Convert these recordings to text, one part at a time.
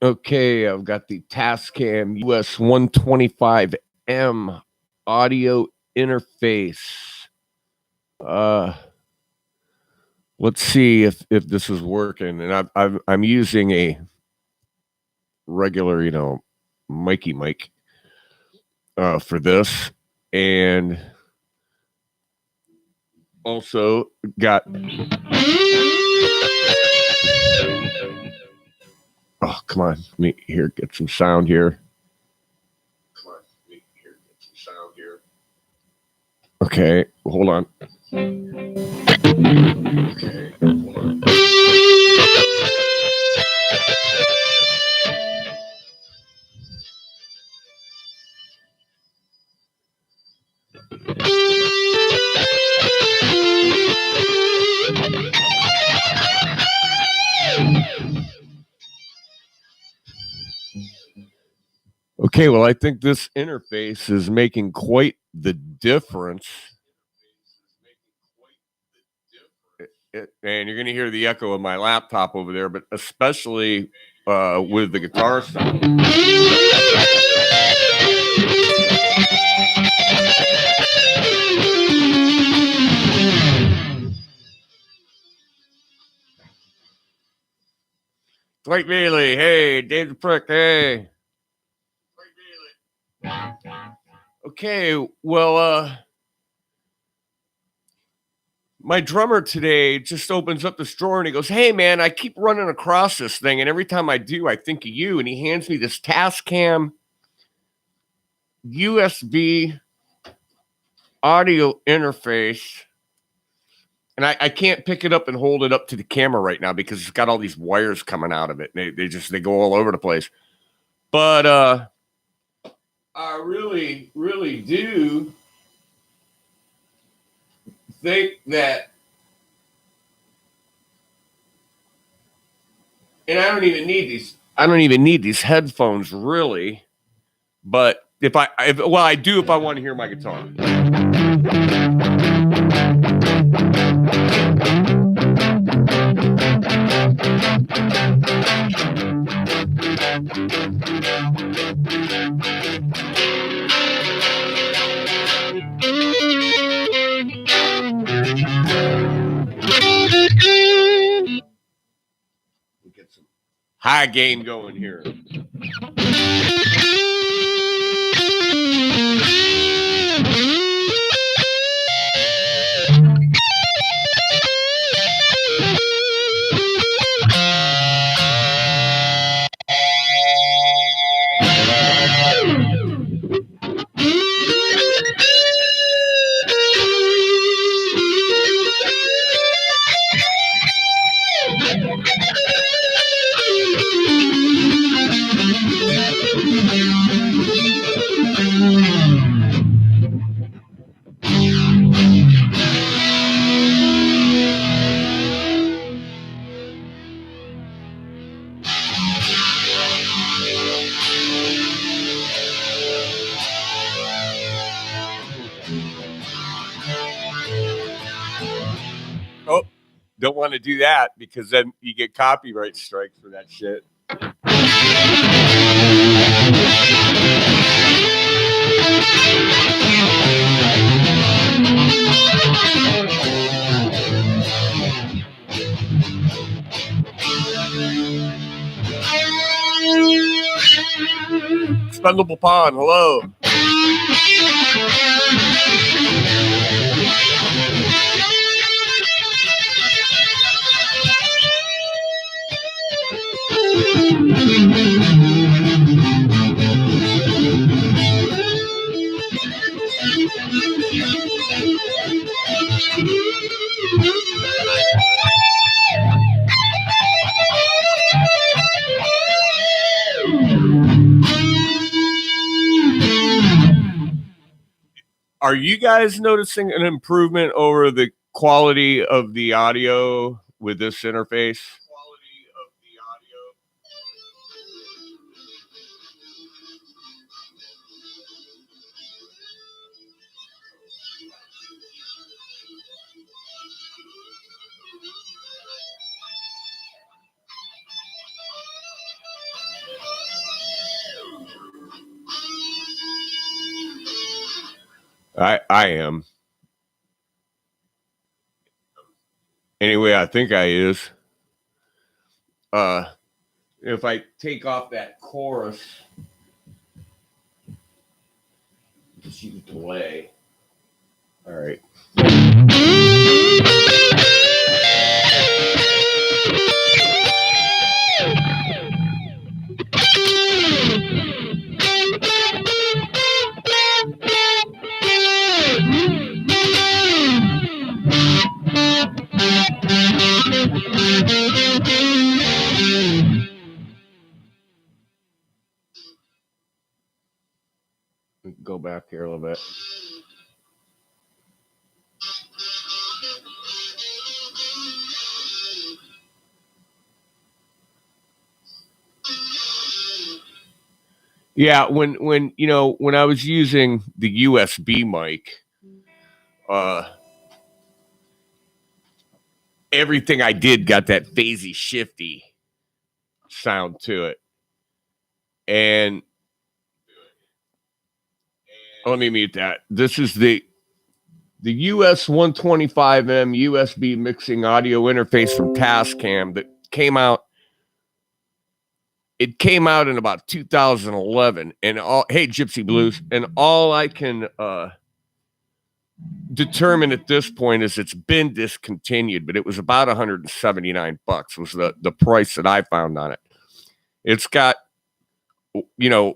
Okay, I've got the Tascam US-125M audio interface. Let's see if this is working. And I'm using a regular, Mikey mic for this, and also got. Oh, come on, let me get some sound here. Okay, hold on. Okay, hold on. Okay, well, I think this interface is making quite the difference. And you're going to hear the echo of my laptop over there, but especially with the guitar sound. Dwight Bailey, hey, Dave the Prick, hey. Okay, well, my drummer today just opens up this drawer and he goes, "Hey, man, I keep running across this thing, and every time I do, I think of you." And he hands me this Tascam USB audio interface. And I can't pick it up and hold it up to the camera right now because it's got all these wires coming out of it. And they go all over the place. But I really, really do think that, and I don't even need these headphones really. But I do if I want to hear my guitar. Get some high gain going here. Oh, don't want to do that because then you get copyright strikes for that shit. Expendable Pond, hello. Are you guys noticing an improvement over the quality of the audio with this interface? I am. Anyway, I think I is. If I take off that chorus, you see the delay. All right. Go back here a little bit. Yeah, when I was using the USB mic, everything I did got that phasey shifty sound to it. And let me mute that. This is the US-125M USB mixing audio interface from Tascam that came out. It came out in about 2011, and hey, Gypsy Blues, and all I can determine at this point is it's been discontinued, but it was about $179 was the price that I found on it. It's got,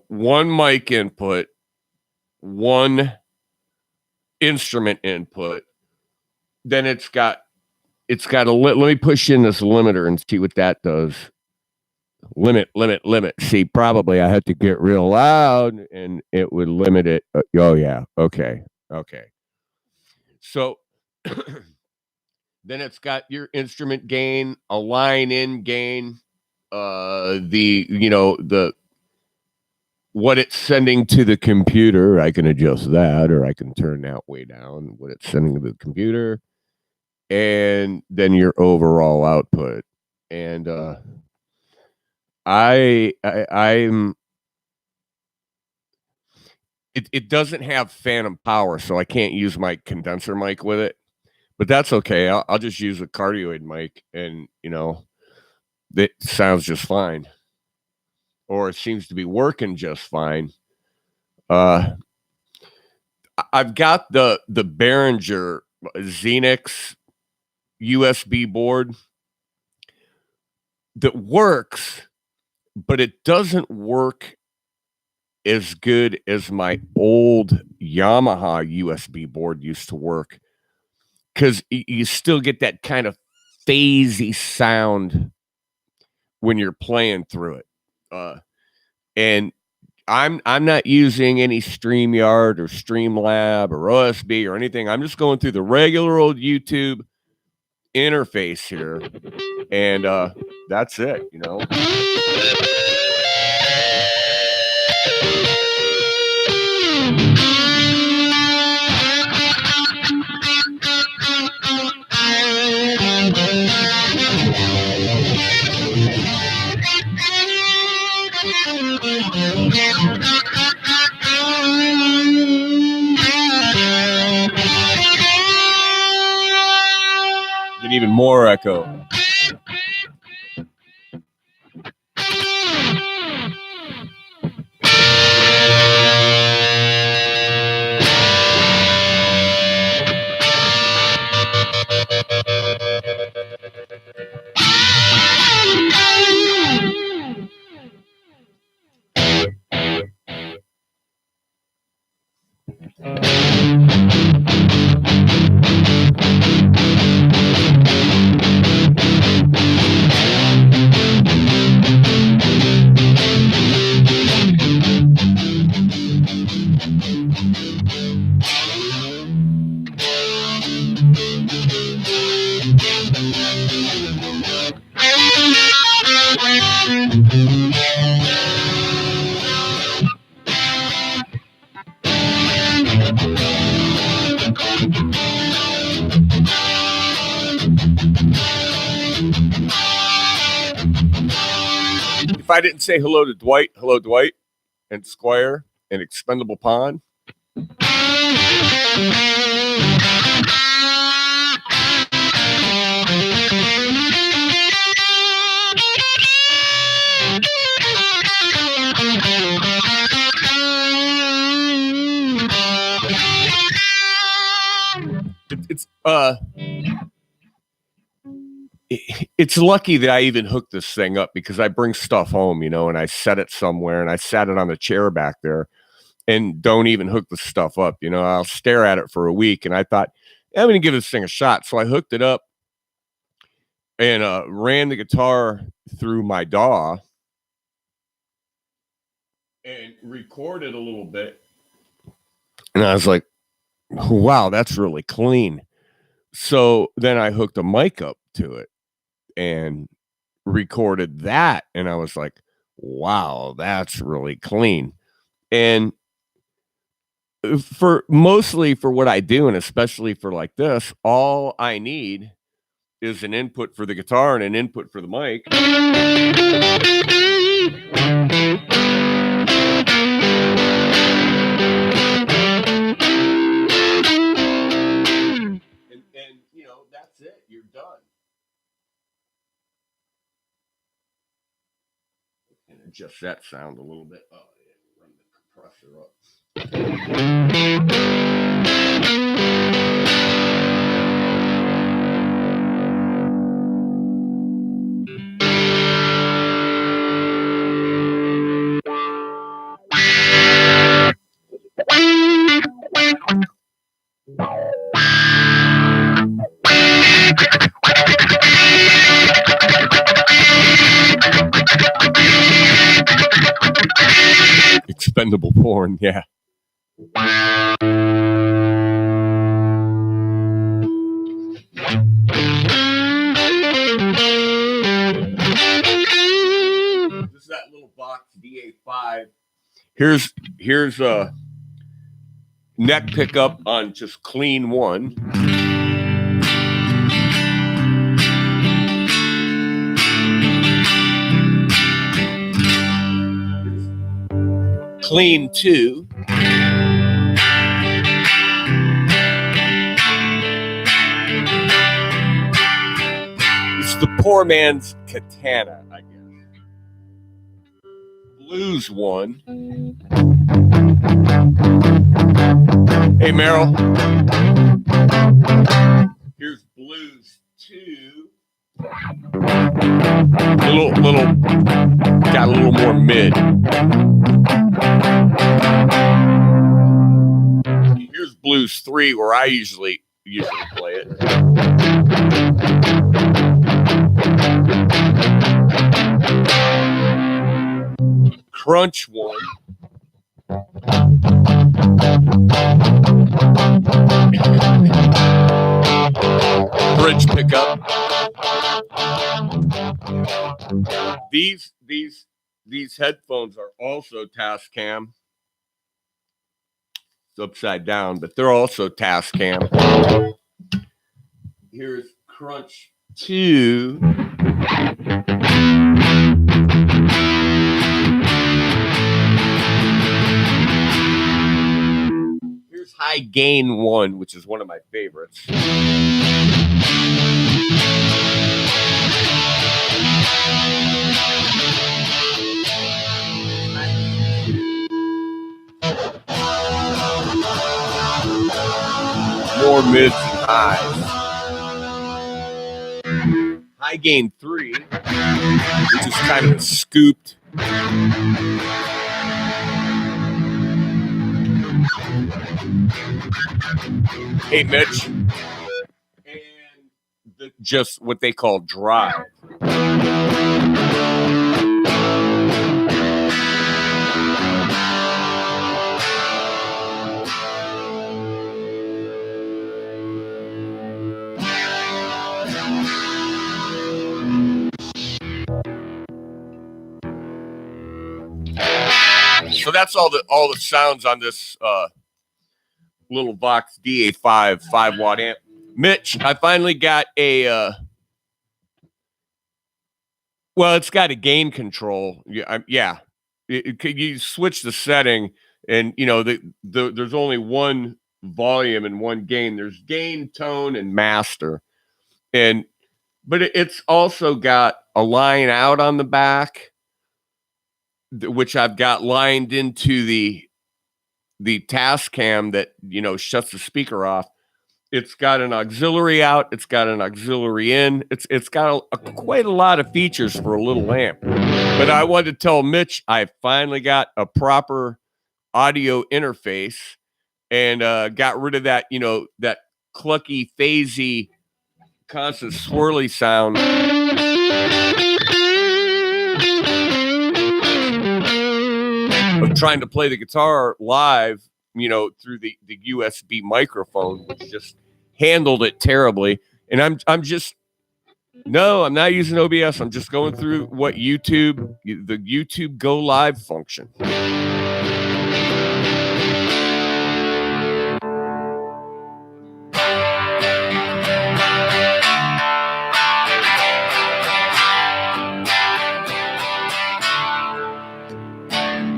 one mic input, one instrument input. Then it's got let me push in this limiter and see what that does. Limit. See, probably I had to get real loud and it would limit it. Oh yeah. Okay. So then it's got your instrument gain, a line in gain, the what it's sending to the computer. I can adjust that, or I can turn that way down, what it's sending to the computer, and then your overall output. And I'm it doesn't have phantom power, so I can't use my condenser mic with it, but that's okay. I'll just use a cardioid mic, and it sounds just fine, or it seems to be working just fine. I've got the Behringer Xenix USB board that works, but it doesn't work as good as my old Yamaha USB board used to work, because you still get that kind of phasey sound when you're playing through it. And I'm not using any StreamYard or Streamlab or OSB or anything. I'm just going through the regular old YouTube interface here, and that's it. Get even more echo. If I didn't say hello to Dwight, and Squire, and Expendable Pond, It's lucky that I even hooked this thing up because I bring stuff home, and I set it somewhere and I sat it on the chair back there and don't even hook the stuff up. I'll stare at it for a week. And I thought, I'm going to give this thing a shot. So I hooked it up and ran the guitar through my DAW and recorded a little bit. And I was like, wow, that's really clean. So then I hooked a mic up to it and recorded that. And I was like, wow, that's really clean. And mostly for what I do, and especially for like this, all I need is an input for the guitar and an input for the mic. And that's it. You're done. And adjust that sound a little bit. Oh, yeah, run the compressor up. Expendable porn, yeah. This is that little box DA5. Here's a neck pickup on just clean one. Clean 2. It's the poor man's katana, I guess. Blues 1. Hey, Meryl. Here's blues 2. Got a little more mid. Here's blues 3, where I usually play it. Crunch 1. Bridge pickup. These headphones are also Tascam. It's upside down, but they're also Tascam. Here's Crunch 2. Here's High Gain 1, which is one of my favorites. More mids and highs. High Gain 3, which is kind of scooped. Hey, Mitch. And just what they call drive. So that's all the sounds on this little Vox DA5 5-watt amp. Mitch, I finally got a well, it's got a gain control. Yeah. You switch the setting And there's only one volume and one gain. There's gain, tone, and master. But it's also got a line out on the back, which I've got lined into the Tascam that shuts the speaker off. It's got an auxiliary out. It's got an auxiliary in. It's got quite a lot of features for a little amp. But I wanted to tell Mitch I finally got a proper audio interface and got rid of that that clucky, phasey, constant swirly sound of trying to play the guitar live, through the USB microphone, which just handled it terribly. And I'm not using OBS. I'm just going through the YouTube Go Live function.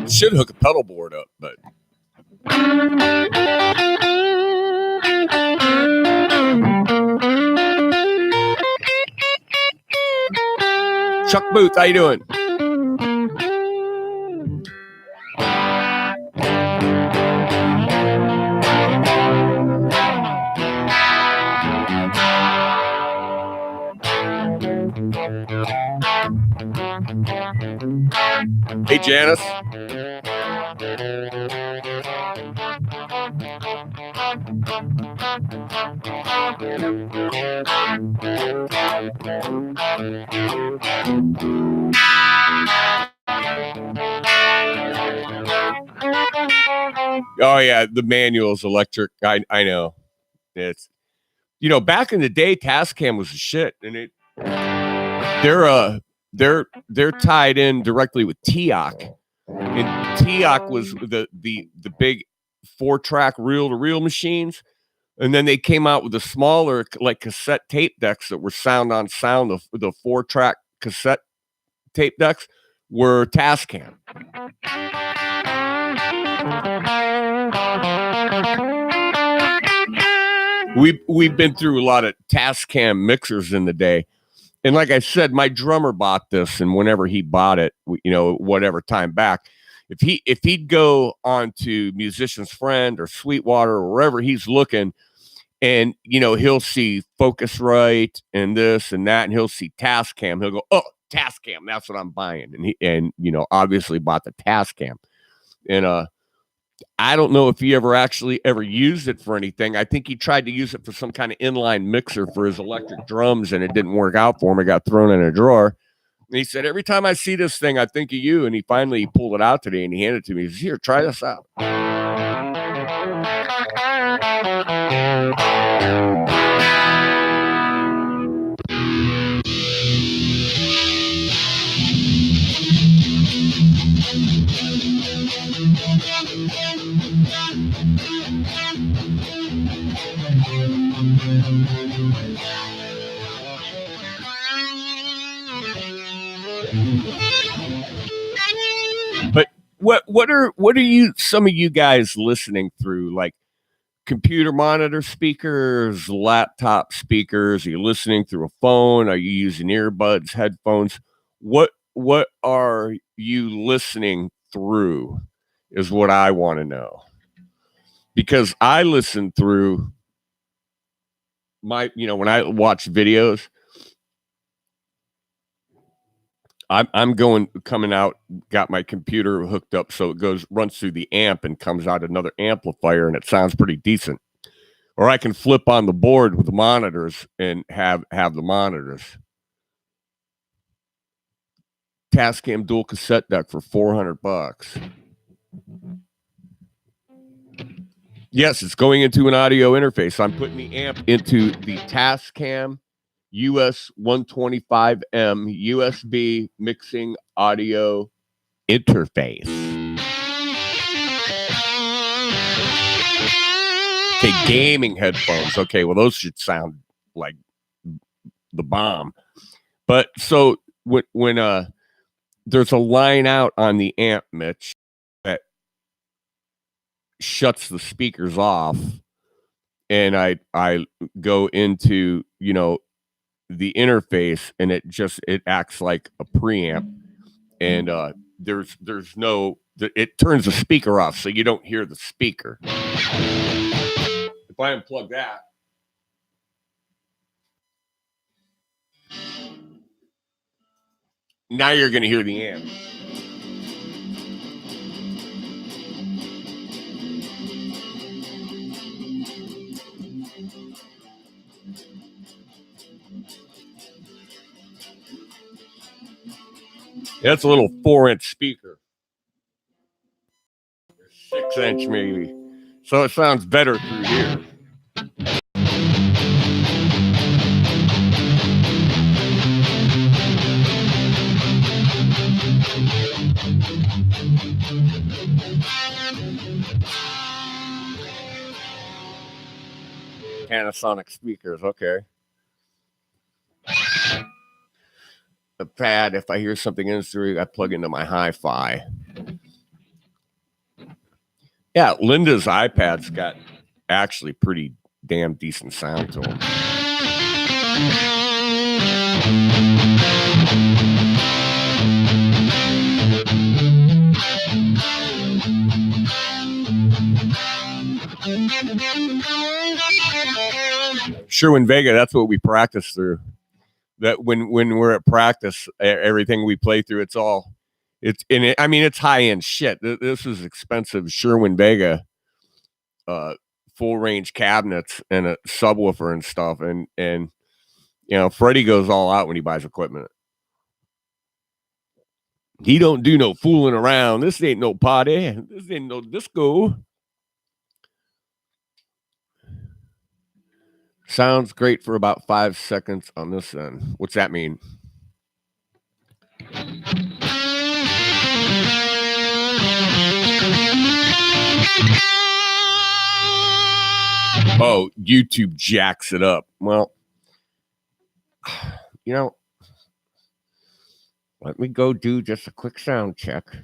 Should hook a pedal board up, but Chuck Booth, how you doing? Hey, Janice. Oh yeah, the manual's electric. I know. It's back in the day, Tascam was a shit, and they're tied in directly with TEOC, and TEOC was the big 4-track reel-to-reel machines, and then they came out with the smaller like cassette tape decks that were sound on sound. The 4-track cassette tape decks were Tascam. We've been through a lot of Tascam mixers in the day. And like I said, my drummer bought this, and whenever he bought it, whatever time back, if he'd go on to Musician's Friend or Sweetwater or wherever he's looking, and he'll see Focusrite and this and that, and he'll see Tascam, he'll go, "Oh, Tascam, that's what I'm buying." And he obviously bought the Tascam. And I don't know if he ever used it for anything. I think he tried to use it for some kind of inline mixer for his electric drums, and it didn't work out for him. It got thrown in a drawer. And he said, "Every time I see this thing, I think of you." And he finally pulled it out today and he handed it to me. He says, "Here, try this out." But what are some of you guys listening through? Like computer monitor speakers, laptop speakers? Are you listening through a phone? Are you using earbuds, headphones? What are you listening through is what I want to know. Because I listen through my, when I watch videos, I'm coming out, got my computer hooked up so it runs through the amp and comes out another amplifier, and it sounds pretty decent. Or I can flip on the board with the monitors and have the monitors. Tascam dual cassette deck for $400. Yes, it's going into an audio interface. I'm putting the amp into the Tascam US-125M USB mixing audio interface. Okay, gaming headphones. Okay, well, those should sound like the bomb. But so when there's a line out on the amp, Mitch, that shuts the speakers off, and I go into, you know, the interface, and it acts like a preamp, and there's no, it turns the speaker off, so you don't hear the speaker. If I unplug that, now you're going to hear the amp. That's a little 4-inch speaker, 6-inch maybe, so it sounds better through here. Panasonic speakers, okay. The pad, if I hear something in through, I plug into my hi-fi. Yeah, Linda's iPad's got actually pretty damn decent sound to them. Sherwin-Vega, that's what we practice through. That when we're at practice, everything we play through, it's I mean, it's high-end shit. This is expensive Sherwin-Vega full range cabinets and a subwoofer and stuff, and you know, Freddie goes all out when he buys equipment. He don't do no fooling around. This ain't no party. This ain't no disco. Sounds great for about 5 seconds on this end. What's that mean? Oh, YouTube jacks it up. Well, you know, let me go do just a quick sound check. The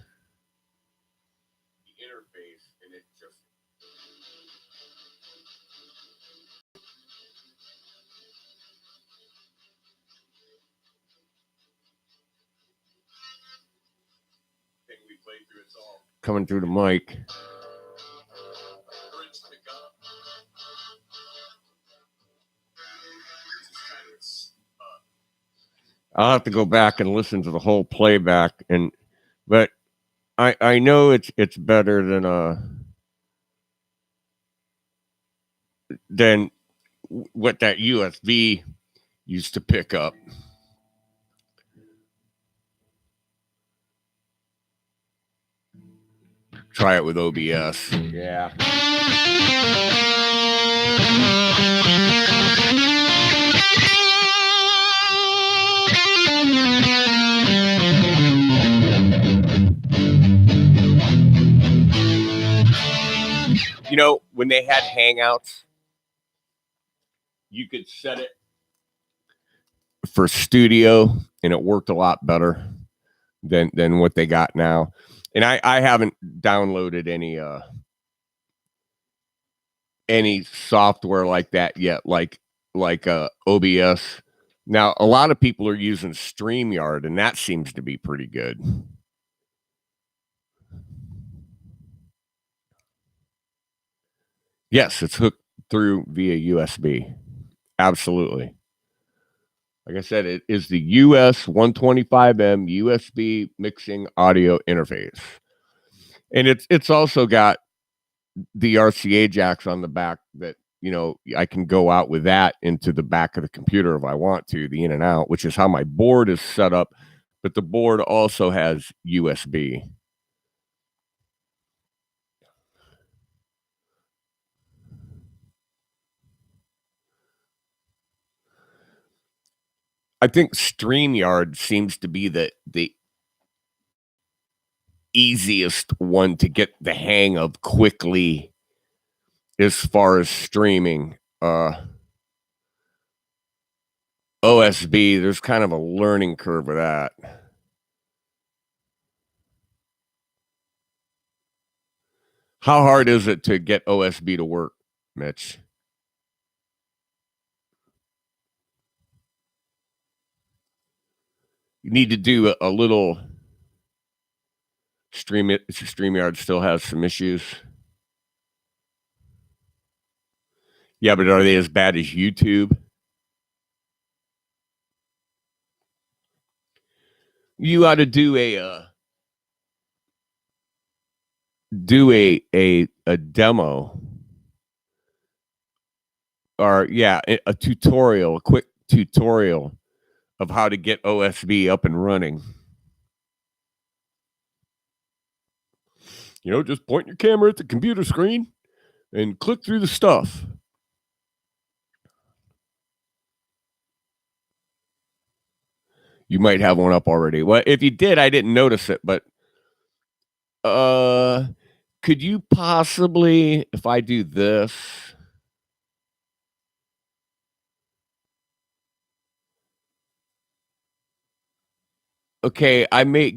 interface, and it just. Thing we played through, it's all coming through the mic. I'll have to go back and listen to the whole playback, but I know it's better than what that USB used to pick up. Try it with OBS. Yeah. You know, when they had Hangouts, you could set it for studio, and it worked a lot better than what they got now. And I haven't downloaded any software like that yet, like OBS. Now, a lot of people are using StreamYard, and that seems to be pretty good. Yes, it's hooked through via USB. Absolutely. Like I said, it is the US-125M USB mixing audio interface. And it's also got the RCA jacks on the back that, you know, I can go out with that into the back of the computer if I want to, the in and out, which is how my board is set up. But the board also has USB. I think StreamYard seems to be the easiest one to get the hang of quickly as far as streaming. OSB, there's kind of a learning curve with that. How hard is it to get OSB to work, Mitch? You need to do a little StreamYard still has some issues. Yeah, but are they as bad as YouTube? You ought to do a demo, or a tutorial, a quick tutorial of how to get OSB up and running. Just point your camera at the computer screen and click through the stuff. You might have one up already. Well, if you did, I didn't notice it, but could you possibly, if I do this, okay,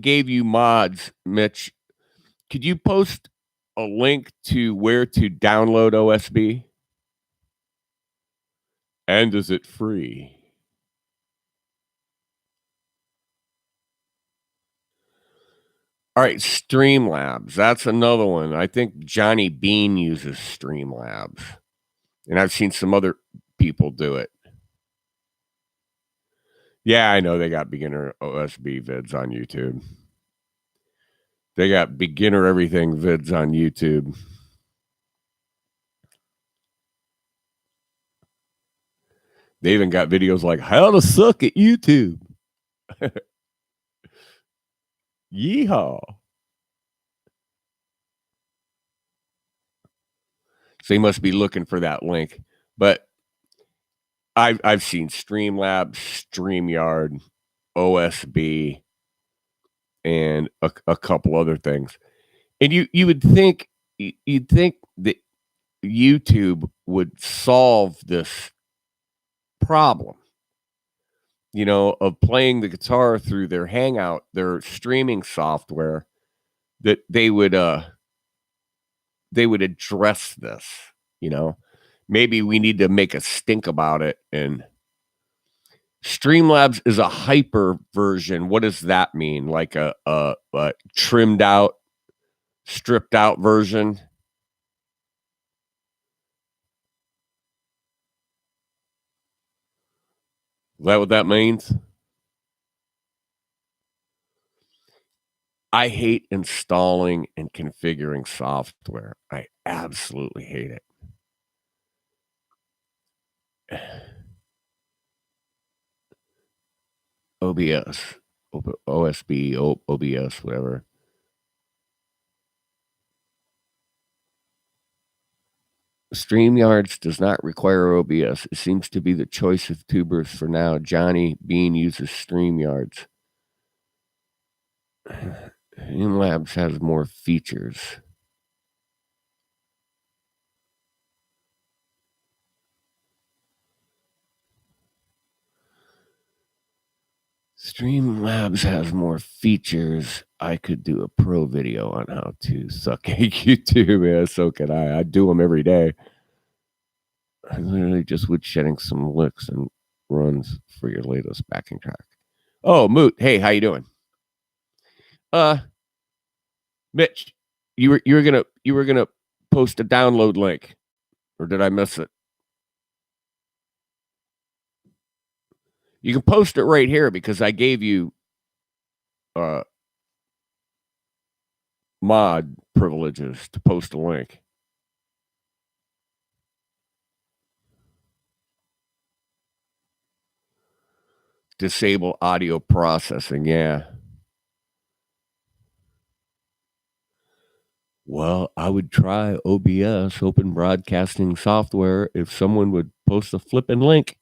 gave you mods, Mitch. Could you post a link to where to download OSB? And is it free? All right, Streamlabs. That's another one. I think Johnny Bean uses Streamlabs. And I've seen some other people do it. Yeah, I know they got beginner OSB vids on YouTube. They got beginner everything vids on YouTube. They even got videos like how to suck at YouTube. Yeehaw. So you must be looking for that link. But I've seen Streamlabs, StreamYard, OSB, and a couple other things. And you'd think that YouTube would solve this problem, of playing the guitar through their Hangout, their streaming software, that they would address this. Maybe we need to make a stink about it. And Streamlabs is a hyper version. What does that mean? Like a trimmed out, stripped out version? Is that what that means? I hate installing and configuring software. I absolutely hate it. OBS, OSB, OBS, whatever. StreamYards does not require OBS. It seems to be the choice of tubers for now. Johnny Bean uses StreamYards. Streamlabs has more features. Streamlabs has more features. I could do a pro video on how to suck at YouTube. Yeah, so could I. I do them every day. I literally just woodshedding some licks and runs for your latest backing track. Oh, Moot. Hey, how you doing? Mitch, you were gonna post a download link, or did I miss it? You can post it right here because I gave you mod privileges to post a link. Disable audio processing, yeah. Well, I would try OBS, Open Broadcasting Software, if someone would post a flipping link.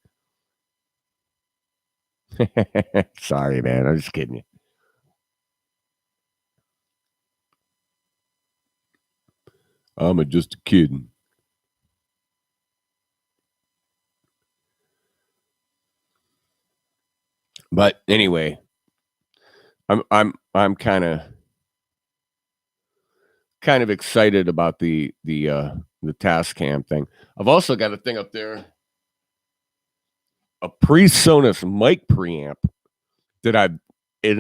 Sorry, man. I'm just kidding you. I'm just kidding. But anyway, I'm kind of kind of excited about the Tascam thing. I've also got a thing up there, a PreSonus mic preamp and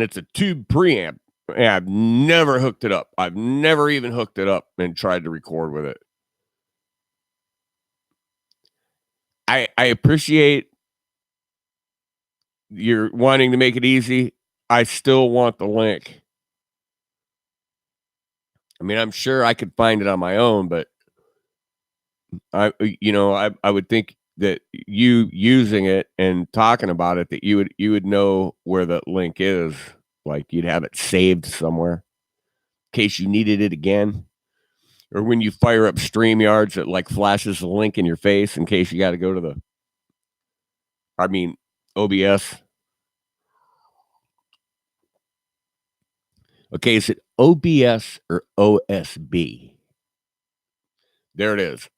it's a tube preamp. And I've never hooked it up. I've never even hooked it up and tried to record with it. I appreciate you're wanting to make it easy. I still want the link. I mean, I'm sure I could find it on my own, but I would think that you using it and talking about it, that you would know where the link is. Like you'd have it saved somewhere in case you needed it again. Or when you fire up StreamYards, it like flashes the link in your face in case you got to go to OBS. Okay, is it OBS or OSB? There it is.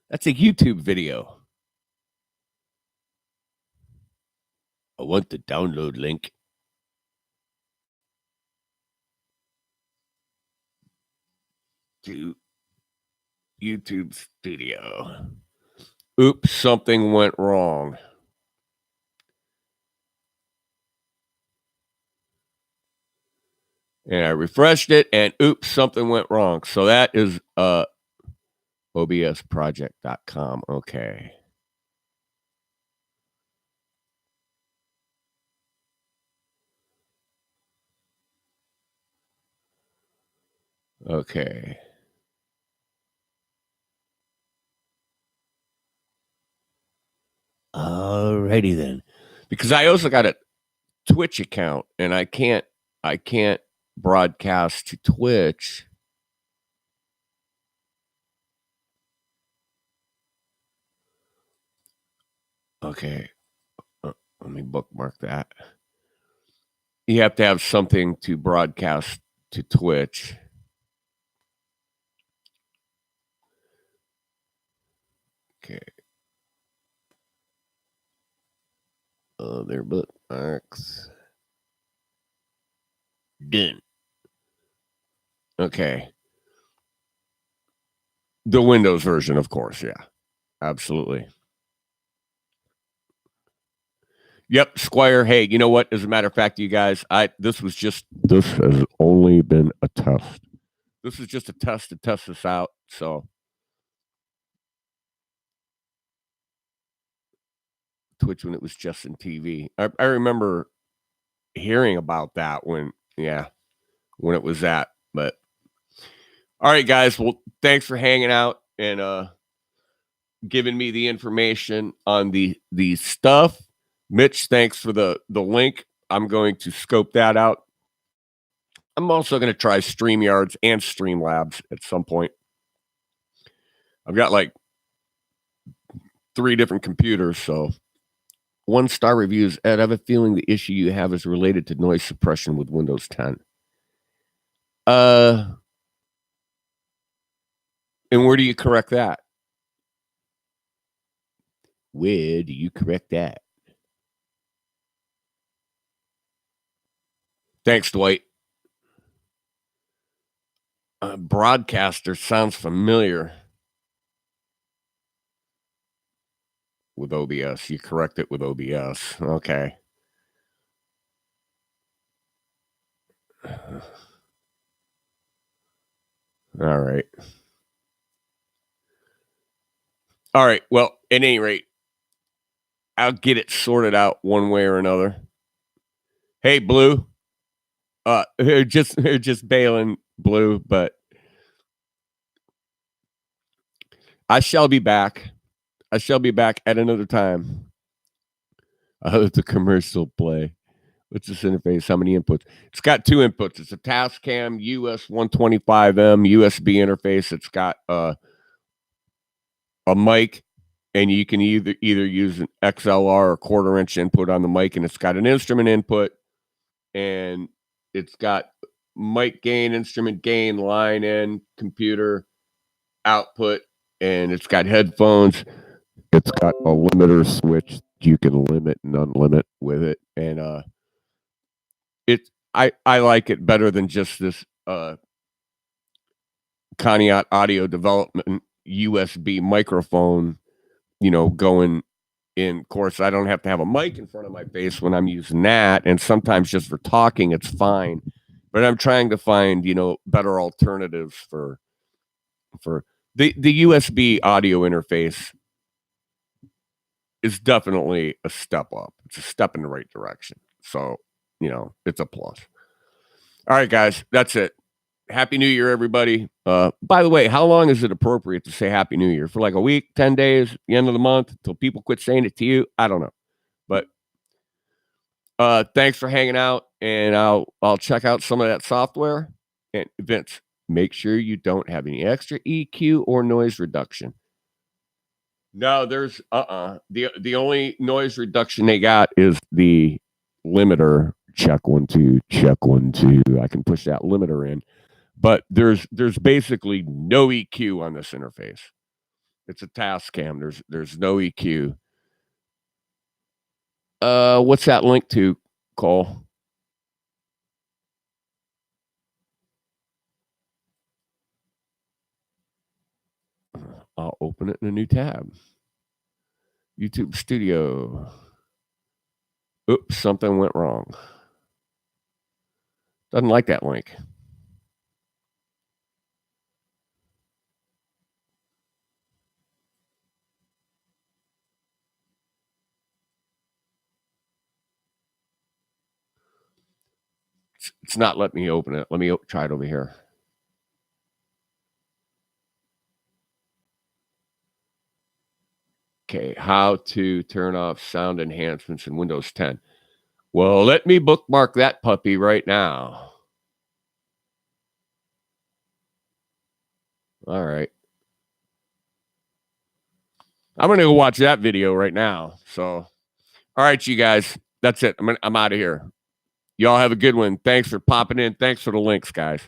That's a YouTube video. I want the download link. To YouTube Studio. Oops, something went wrong. And I refreshed it, and oops, something went wrong. So that is obsproject.com. Okay. Okay. Alrighty then. Because I also got a Twitch account, and I can't broadcast to Twitch. Okay. Let me bookmark that. You have to have something to broadcast to Twitch. Okay. Their bookmarks. Done. Okay. The Windows version, of course. Yeah, absolutely. Yep, Squire. Hey, you know what? As a matter of fact, you guys, this has only been a test. This is just a test to test this out. So Twitch when it was just in TV. I remember hearing about that when it was that. But all right, guys. Well, thanks for hanging out and giving me the information on the stuff. Mitch, thanks for the link. I'm going to scope that out. I'm also going to try StreamYards and Streamlabs at some point. I've got like 3 different computers, so 1-star reviews. Ed, I have a feeling the issue you have is related to noise suppression with Windows 10. And where do you correct that? Where do you correct that? Thanks, Dwight. Broadcaster sounds familiar with OBS. You correct it with OBS. Okay. All right. All right. Well, at any rate, I'll get it sorted out one way or another. Hey, Blue. Just bailing, Blue, but I shall be back. I shall be back at another time. I'll let the commercial play. What's this interface? How many inputs? It's got 2 inputs. It's a Tascam US-125M USB interface. It's got a mic, and you can either use an XLR or 1/4-inch input on the mic, and it's got an instrument input, and it's got mic gain, instrument gain, line in, computer output, and it's got headphones. It's got a limiter switch. You can limit and unlimit with it, and I like it better than just this Conneaut Audio Development USB microphone, going in. Of course, I don't have to have a mic in front of my face when I'm using that, and sometimes just for talking, it's fine. But I'm trying to find, better alternatives for the USB audio interface is definitely a step up. It's a step in the right direction. So, it's a plus. All right, guys, that's it. Happy New Year, everybody. By the way, how long is it appropriate to say Happy New Year? For like a week, 10 days, the end of the month, until people quit saying it to you? I don't know. But thanks for hanging out, and I'll check out some of that software. And Vince, make sure you don't have any extra EQ or noise reduction. No, there's the only noise reduction they got is the limiter. Check 1 2, check 1 2. I can push that limiter in, but there's basically no EQ on this interface. It's a Tascam. There's no EQ. What's that link to, Cole? I'll open it in a new tab. YouTube Studio. Oops, something went wrong. Doesn't like that link. It's not letting me open it. Let me try it over here. Okay, how to turn off sound enhancements in Windows 10. Well, let me bookmark that puppy right now. All right. I'm going to go watch that video right now. So, all right, you guys. That's it. I'm out of here. Y'all have a good one. Thanks for popping in. Thanks for the links, guys.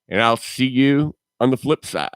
And I'll see you on the flip side.